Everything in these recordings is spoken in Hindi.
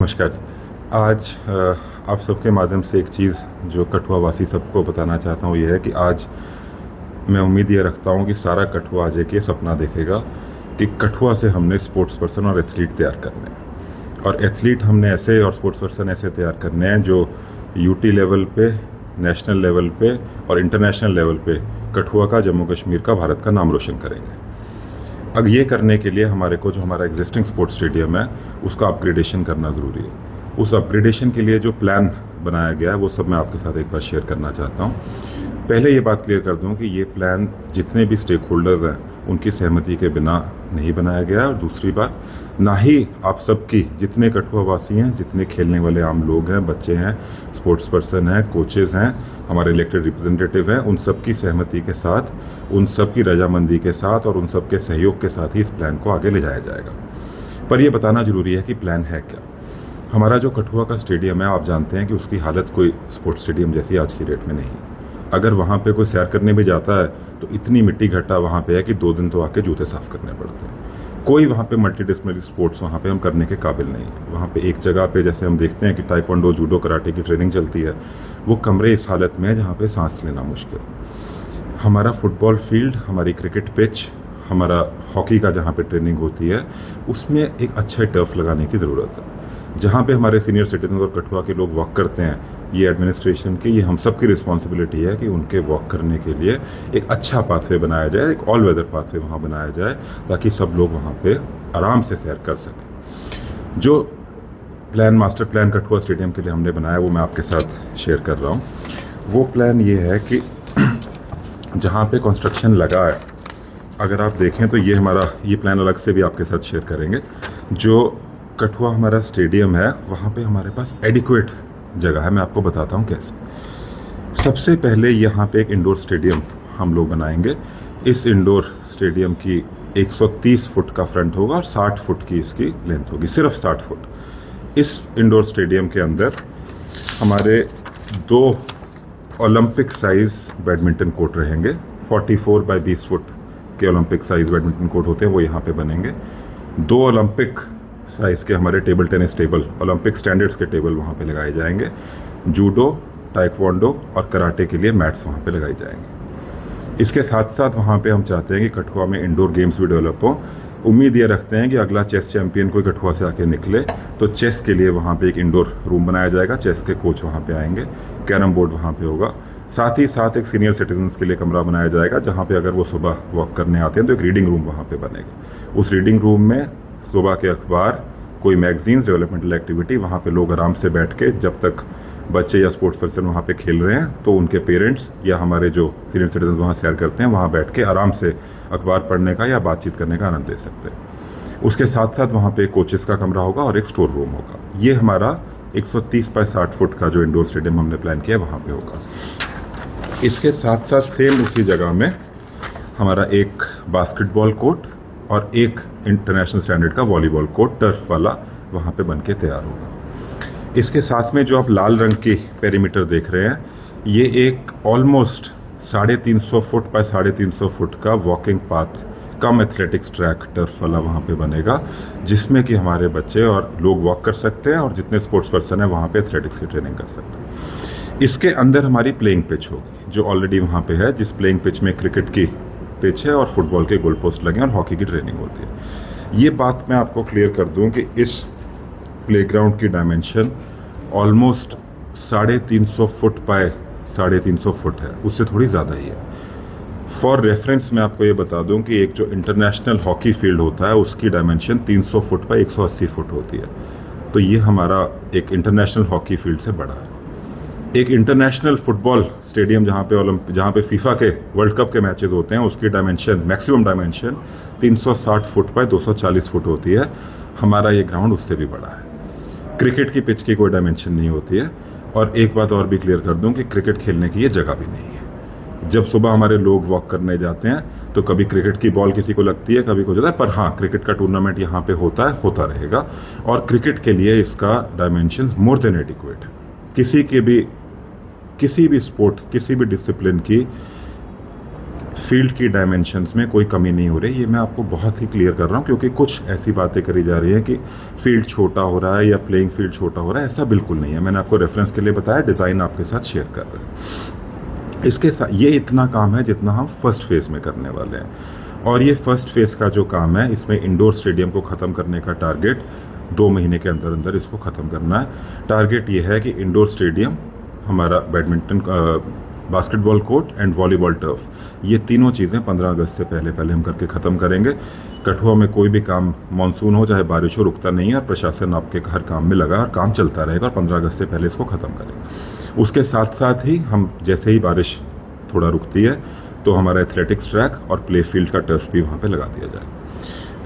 नमस्कार। आज आप सबके माध्यम से एक चीज़ जो कठुआ वासी सबको बताना चाहता हूँ ये है कि आज मैं उम्मीद ये रखता हूँ कि सारा कठुआ आज एक ये सपना देखेगा कि कठुआ से हमने स्पोर्ट्स पर्सन और एथलीट तैयार करने हैं, और एथलीट हमने ऐसे और स्पोर्ट्स पर्सन ऐसे तैयार करने हैं जो यूटी लेवल पे, नेशनल लेवल पे और इंटरनेशनल लेवल पे कठुआ का, जम्मू कश्मीर का, भारत का नाम रोशन करेंगे। अब ये करने के लिए हमारे को जो हमारा एग्जिस्टिंग स्पोर्ट्स स्टेडियम है उसका अपग्रेडेशन करना ज़रूरी है। उस अपग्रेडेशन के लिए जो प्लान बनाया गया है वो सब मैं आपके साथ एक बार शेयर करना चाहता हूँ। पहले ये बात क्लियर कर दूँ कि ये प्लान जितने भी स्टेक होल्डर्स हैं उनकी सहमति के बिना नहीं बनाया गया है, और दूसरी बात, ना ही आप सबकी, जितने कठुआ वासी हैं, जितने खेलने वाले आम लोग हैं, बच्चे हैं, स्पोर्ट्स पर्सन हैं, कोचेज़ हैं, हमारे इलेक्टेड रिप्रेजेंटेटिव हैं, उन सब की सहमति के साथ, उन सब की रजामंदी के साथ और उन सब के सहयोग के साथ ही इस प्लान को आगे ले जाया जाएगा। पर यह बताना ज़रूरी है कि प्लान है क्या। हमारा जो कठुआ का स्टेडियम है, आप जानते हैं कि उसकी हालत कोई स्पोर्ट्स स्टेडियम जैसी आज की डेट में नहीं। अगर वहाँ पे कोई सैर करने भी जाता है तो इतनी मिट्टी घट्टा वहाँ पे है कि 2 दिन तो आके जूते साफ करने पड़ते हैं। कोई वहाँ पे मल्टीडिसिप्लिनरी स्पोर्ट्स वहाँ पे हम करने के काबिल नहीं है। वहाँ पे एक जगह पे जैसे हम देखते हैं कि ताइक्वांडो, जूडो, कराटे की ट्रेनिंग चलती है, वो कमरे इस हालत में है जहाँ पे सांस लेना मुश्किल। हमारा फुटबॉल फील्ड, हमारी क्रिकेट पिच, हमारा हॉकी का जहाँ पे ट्रेनिंग होती है, उसमें एक अच्छा टर्फ लगाने की ज़रूरत है। जहाँ पे हमारे सीनियर सिटीजन और कठुआ के लोग वॉक करते हैं, ये एडमिनिस्ट्रेशन की, ये हम सब की रिस्पॉन्सिबिलिटी है कि उनके वॉक करने के लिए एक अच्छा पाथवे बनाया जाए, एक ऑल वेदर पाथवे वहाँ बनाया जाए, ताकि सब लोग वहाँ पे आराम से सैर कर सकें। जो plan, master plan Kathua stadium के लिए हमने बनाया, वो मैं आपके साथ शेयर कर रहा हूँ। वो प्लान ये है कि जहाँ पे कंस्ट्रक्शन लगा है, अगर आप देखें तो ये हमारा, ये प्लान अलग से भी आपके साथ शेयर करेंगे। जो कठुआ हमारा स्टेडियम है, वहाँ पे हमारे पास एडिक्वेट जगह है। मैं आपको बताता हूँ कैसे। सबसे पहले यहाँ पे एक इंडोर स्टेडियम हम लोग बनाएंगे। इस इंडोर स्टेडियम की 130 फुट का फ्रंट होगा और 60 फुट की इसकी लेंथ होगी, सिर्फ 60 फुट। इस इंडोर स्टेडियम के अंदर हमारे 2 ओलंपिक साइज बैडमिंटन कोर्ट रहेंगे। 44 बाई 20 फुट के ओलंपिक साइज बैडमिंटन कोर्ट होते हैं, वो यहाँ पे बनेंगे। 2 ओलंपिक साइज के हमारे table tennis table, Olympic standards के टेबल वहाँ पे लगाए जाएंगे। जूडो, ताइक्वांडो और कराटे के लिए मैट्स वहाँ पे लगाई जाएंगे। इसके साथ साथ वहाँ पे हम चाहते हैं कि कठुआ में इंडोर गेम्स भी डेवलप हों। उम्मीद ये रखते हैं कि अगला चेस चैंपियन कोई कठुआ से आके निकले तो चेस के लिए वहाँ पे एक इंडोर रूम बनाया जाएगा। चेस के कोच वहाँ पे आएंगे, कैरम बोर्ड वहाँ पे होगा। साथ ही साथ एक सीनियर सिटीजन्स के लिए कमरा बनाया जाएगा, जहाँ पे अगर वो सुबह वॉक करने आते हैं तो एक रीडिंग रूम वहाँ पे बनेगा। उस रीडिंग रूम में सुबह के अखबार, कोई मैगजीन्स, डेवलपमेंटल एक्टिविटी, वहाँ पे लोग आराम से बैठ के, जब तक बच्चे या स्पोर्ट्स पर्सन वहाँ पे खेल रहे हैं तो उनके पेरेंट्स या हमारे जो सीनियर सिटीजन वहाँ सैर करते हैं, वहाँ बैठ के आराम से अखबार पढ़ने का या बातचीत करने का आनंद ले सकते हैं। उसके साथ साथ वहाँ पे कोचेस का कमरा होगा और एक स्टोर रूम होगा। ये हमारा 130 बाई 60 फुट का जो इंडोर स्टेडियम हमने प्लान किया वहाँ पे होगा। इसके साथ साथ सेम उसी जगह में हमारा एक बास्केटबॉल कोर्ट और एक इंटरनेशनल स्टैंडर्ड का वॉलीबॉल कोर्ट, टर्फ वाला, वहाँ पे बन के तैयार होगा। इसके साथ में जो आप लाल रंग की पेरीमीटर देख रहे हैं, ये एक ऑलमोस्ट 350 फुट बाय 350 फुट का वॉकिंग पाथ कम एथलेटिक्स ट्रैक, टर्फ वाला वहाँ पे बनेगा, जिसमें कि हमारे बच्चे और लोग वॉक कर सकते हैं और जितने स्पोर्ट्स पर्सन है वहाँ पे एथलेटिक्स की ट्रेनिंग कर सकते हैं। इसके अंदर हमारी प्लेइंग पिच होगी, जो ऑलरेडी वहाँ पे है, जिस प्लेइंग पिच में क्रिकेट की पिच है और फुटबॉल के गोल पोस्ट लगे और हॉकी की ट्रेनिंग होती है। ये बात मैं आपको क्लियर कर दूं कि इस प्लेग्राउंड की dimension almost 350 foot by 350 foot है, उससे थोड़ी ज़्यादा ही है। फॉर रेफरेंस मैं आपको ये बता दूं कि एक जो इंटरनेशनल हॉकी फील्ड होता है उसकी डायमेंशन 300 फुट बाय 180 फुट होती है। तो ये हमारा एक इंटरनेशनल हॉकी फील्ड से बड़ा है। एक इंटरनेशनल फुटबॉल स्टेडियम जहाँ पे फीफा के वर्ल्ड कप के मैचेस होते हैं, उसकी dimension, maximum dimension 360 foot by 240 foot होती है। हमारा ये ग्राउंड उससे भी बड़ा है। क्रिकेट की पिच की कोई डायमेंशन नहीं होती है। और एक बात और भी क्लियर कर दूं कि क्रिकेट खेलने की ये जगह भी नहीं है। जब सुबह हमारे लोग वॉक करने जाते हैं तो कभी क्रिकेट की बॉल किसी को लगती है, कभी कुछ होता है, पर हाँ, क्रिकेट का टूर्नामेंट यहाँ पे होता है, होता रहेगा। और क्रिकेट के लिए इसका डायमेंशन मोर देन एडिक्वेट है। किसी भी स्पोर्ट, किसी भी डिसिप्लिन की फील्ड की डायमेंशंस में कोई कमी नहीं हो रही। ये मैं आपको बहुत ही क्लियर कर रहा हूँ, क्योंकि कुछ ऐसी बातें करी जा रही हैं कि फील्ड छोटा हो रहा है या प्लेइंग फील्ड छोटा हो रहा है। ऐसा बिल्कुल नहीं है। मैंने आपको रेफरेंस के लिए बताया, डिज़ाइन आपके साथ शेयर कर रहे हैं। इसके साथ ये इतना काम है जितना हम फर्स्ट फेज़ में करने वाले हैं। और ये फर्स्ट फेज़ का जो काम है, इसमें इंडोर स्टेडियम को ख़त्म करने का टारगेट 2 महीने के अंदर अंदर इसको ख़त्म करना है। टारगेट ये है कि इंडोर स्टेडियम, हमारा badminton basketball court and volleyball turf, ये तीनों चीज़ें 15 अगस्त से पहले पहले हम करके ख़त्म करेंगे। कठुआ में कोई भी काम, मानसून हो चाहे बारिश हो, रुकता नहीं है और प्रशासन आपके हर काम में लगा और काम चलता रहेगा और 15 अगस्त से पहले इसको ख़त्म करेंगे। उसके साथ साथ ही हम जैसे ही बारिश थोड़ा रुकती है तो हमारा एथलेटिक्स ट्रैक और प्ले फील्ड का टर्फ भी वहाँ पर लगा दिया जाए।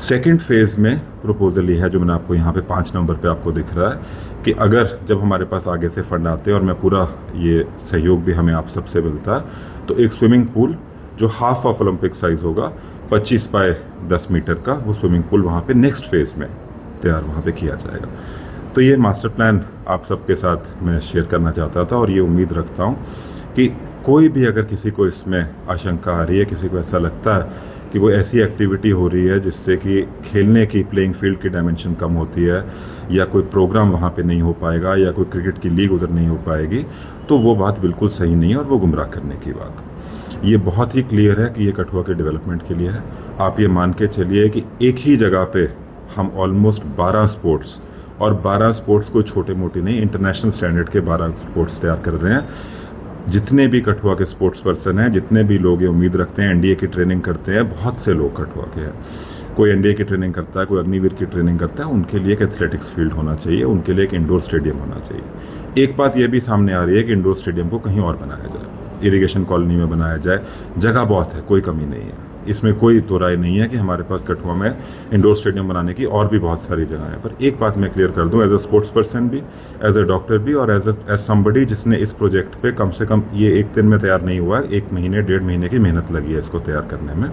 सेकेंड फेज़ में प्रपोजल ये है, जो मैंने आपको यहाँ पे 5 नंबर पे आपको दिख रहा है, कि अगर जब हमारे पास आगे से फंड आते हैं और मैं पूरा ये सहयोग भी हमें आप सबसे मिलता है, तो एक स्विमिंग पूल जो हाफ ऑफ ओलंपिक साइज होगा, 25 बाय 10 मीटर का, वो स्विमिंग पूल वहाँ पे नेक्स्ट फेज़ में तैयार वहाँ पे किया जाएगा। तो ये मास्टर प्लान आप सबके साथ मैं शेयर करना चाहता था और ये उम्मीद रखता हूँ कि कोई भी अगर किसी को इसमें आशंका आ रही है, किसी को ऐसा लगता है कि वो ऐसी एक्टिविटी हो रही है जिससे कि खेलने की, प्लेइंग फील्ड की डायमेंशन कम होती है, या कोई प्रोग्राम वहाँ पे नहीं हो पाएगा, या कोई क्रिकेट की लीग उधर नहीं हो पाएगी, तो वो बात बिल्कुल सही नहीं है और वो गुमराह करने की बात। ये बहुत ही क्लियर है कि ये कठुआ के डेवलपमेंट के लिए है। आप ये मान के चलिए कि एक ही जगह पे हम ऑलमोस्ट 12 स्पोर्ट्स, और 12 स्पोर्ट्स कोई छोटे मोटे नहीं, इंटरनेशनल स्टैंडर्ड के 12 स्पोर्ट्स तैयार कर रहे हैं। जितने भी कठुआ के स्पोर्ट्स पर्सन हैं, जितने भी लोग ये उम्मीद रखते हैं, एनडीए की ट्रेनिंग करते हैं, बहुत से लोग कठुआ के हैं। कोई एनडीए की ट्रेनिंग करता है, कोई अग्निवीर की ट्रेनिंग करता है, उनके लिए एक एथलेटिक्स फील्ड होना चाहिए, उनके लिए एक इंडोर स्टेडियम होना चाहिए। एक बात ये भी सामने आ रही है कि इंडोर स्टेडियम को कहीं और बनाया जाए, इरिगेशन कॉलोनी में बनाया जाए, जगह बहुत है, कोई कमी नहीं है, इसमें कोई दो राय नहीं है कि हमारे पास कठुआ में इंडोर स्टेडियम बनाने की और भी बहुत सारी जगह है। पर एक बात मैं क्लियर कर दूं, एज अ स्पोर्ट्स पर्सन भी, एज अ डॉक्टर भी, और एज समबडी जिसने इस प्रोजेक्ट पे कम से कम, ये एक दिन में तैयार नहीं हुआ है, 1 महीने 1.5 महीने की मेहनत लगी है इसको तैयार करने में।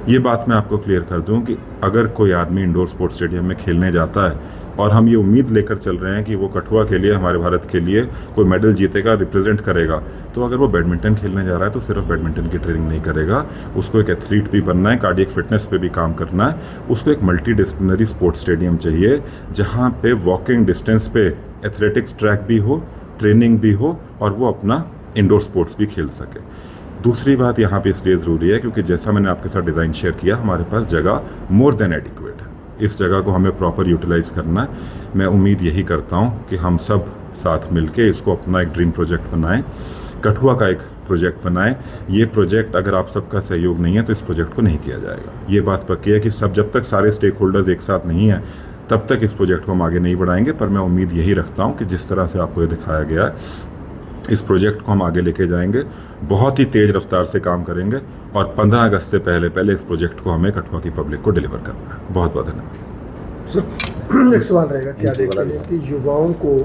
ये बात मैं आपको क्लियर कर दूं कि अगर कोई आदमी इंडोर स्पोर्ट्स स्टेडियम में खेलने जाता है और हम ये उम्मीद लेकर चल रहे हैं कि वो कठुआ के लिए, हमारे भारत के लिए कोई मेडल जीतेगा, रिप्रेजेंट करेगा, तो अगर वो बैडमिंटन खेलने जा रहा है तो सिर्फ बैडमिंटन की ट्रेनिंग नहीं करेगा, उसको एक एथलीट भी बनना है, कार्डियक फिटनेस पे भी काम करना है, उसको एक मल्टी डिसिप्लिनरी स्पोर्ट्स स्टेडियम चाहिए जहाँ पे वॉकिंग डिस्टेंस पे एथलेटिक्स ट्रैक भी हो, ट्रेनिंग भी हो और वो अपना इंडोर स्पोर्ट्स भी खेल सके। दूसरी बात यहाँ पे इसलिए ज़रूरी है क्योंकि जैसा मैंने आपके साथ डिज़ाइन शेयर किया, हमारे पास जगह मोर देन एडिक्वेट है। इस जगह को हमें प्रॉपर यूटिलाइज करना है। मैं उम्मीद यही करता हूँ कि हम सब साथ मिलके इसको अपना एक ड्रीम प्रोजेक्ट बनाएं, कठुआ का एक प्रोजेक्ट बनाएं। ये प्रोजेक्ट अगर आप सबका सहयोग नहीं है तो इस प्रोजेक्ट को नहीं किया जाएगा। ये बात पक्की है कि जब तक सारे स्टेक होल्डर्स एक साथ नहीं हैं तब तक इस प्रोजेक्ट को हम आगे नहीं बढ़ाएंगे। पर मैं उम्मीद यही रखता हूँ कि जिस तरह से आपको ये दिखाया गया है, इस प्रोजेक्ट को हम आगे लेके जाएंगे, बहुत ही तेज़ रफ्तार से काम करेंगे और 15 अगस्त से पहले पहले इस प्रोजेक्ट को हमें कठुआ की पब्लिक को डिलीवर करना है। बहुत बहुत धन्यवाद। सर, एक सवाल रहेगा, क्या देखते हैं कि युवाओं को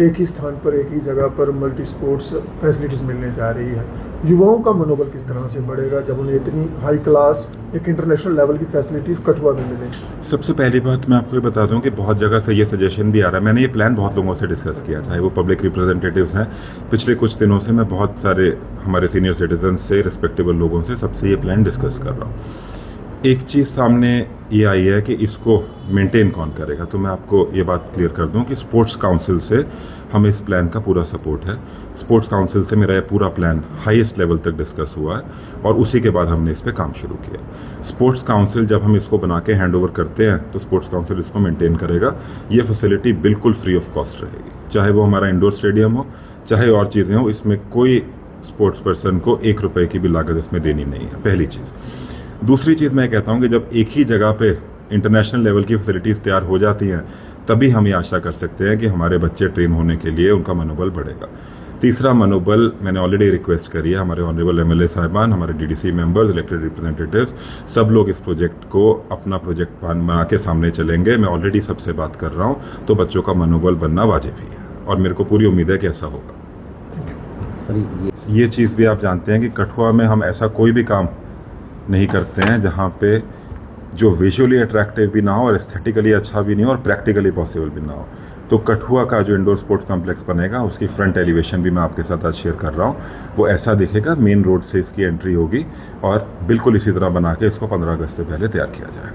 एक ही स्थान पर, एक ही जगह पर मल्टी स्पोर्ट्स फैसिलिटीज़ मिलने जा रही है, युवाओं का मनोबल किस तरह से बढ़ेगा जब उन्हें इतनी हाई क्लास, एक इंटरनेशनल लेवल की फैसिलिटीज़ कठुआ में मिले? सबसे पहली बात मैं आपको ये बता दूं कि बहुत जगह से ये सजेशन भी आ रहा है। मैंने ये प्लान बहुत लोगों से डिस्कस किया, चाहे वो पब्लिक रिप्रेजेंटेटिव्स हैं। पिछले कुछ दिनों से मैं बहुत सारे हमारे सीनियर सिटीजन से, रिस्पेक्टेबल लोगों से, सबसे ये प्लान डिस्कस कर रहा हूँ। एक चीज़ सामने ये आई है कि इसको मेंटेन कौन करेगा। तो मैं आपको ये बात क्लियर कर दूं कि स्पोर्ट्स काउंसिल से हमें इस प्लान का पूरा सपोर्ट है। स्पोर्ट्स काउंसिल से मेरा ये पूरा प्लान हाईएस्ट लेवल तक डिस्कस हुआ है और उसी के बाद हमने इस पर काम शुरू किया। स्पोर्ट्स काउंसिल जब हम इसको बना के हैंड ओवर करते हैं तो स्पोर्ट्स काउंसिल इसको मेंटेन करेगा। ये फैसिलिटी बिल्कुल फ्री ऑफ कॉस्ट रहेगी, चाहे वो हमारा इंडोर स्टेडियम हो, चाहे और चीज़ें हो। इसमें कोई स्पोर्ट्स पर्सन को 1 रुपये की भी लागत इसमें देनी नहीं है, पहली चीज़। दूसरी चीज़ मैं कहता हूँ कि जब एक ही जगह पे इंटरनेशनल लेवल की फैसिलिटीज़ तैयार हो जाती हैं तभी हम ये आशा कर सकते हैं कि हमारे बच्चे ट्रेन होने के लिए उनका मनोबल बढ़ेगा। तीसरा मनोबल मैंने ऑलरेडी रिक्वेस्ट करी है, हमारे ऑनरेबल एमएलए साहिबान, हमारे डीडीसी मेंबर्स, इलेक्टेड रिप्रेजेंटेटिव्स, सब लोग इस प्रोजेक्ट को अपना प्रोजेक्ट बना के सामने चलेंगे। मैं ऑलरेडी सबसे बात कर रहा हूँ, तो बच्चों का मनोबल बनना वाजिब ही है और मेरे को पूरी उम्मीद है कि ऐसा होगा। सर, ये चीज़ भी आप जानते हैं कि कठुआ में हम ऐसा कोई भी काम नहीं करते हैं जहाँ पे जो विजुअली अट्रैक्टिव भी ना हो और एस्थेटिकली अच्छा भी नहीं हो और प्रैक्टिकली पॉसिबल भी ना हो। तो कठुआ का जो इंडोर स्पोर्ट्स कॉम्प्लेक्स बनेगा उसकी फ्रंट एलिवेशन भी मैं आपके साथ आज शेयर कर रहा हूँ। वो ऐसा दिखेगा, मेन रोड से इसकी एंट्री होगी और बिल्कुल इसी तरह बना के इसको 15 अगस्त से पहले तैयार किया जाएगा।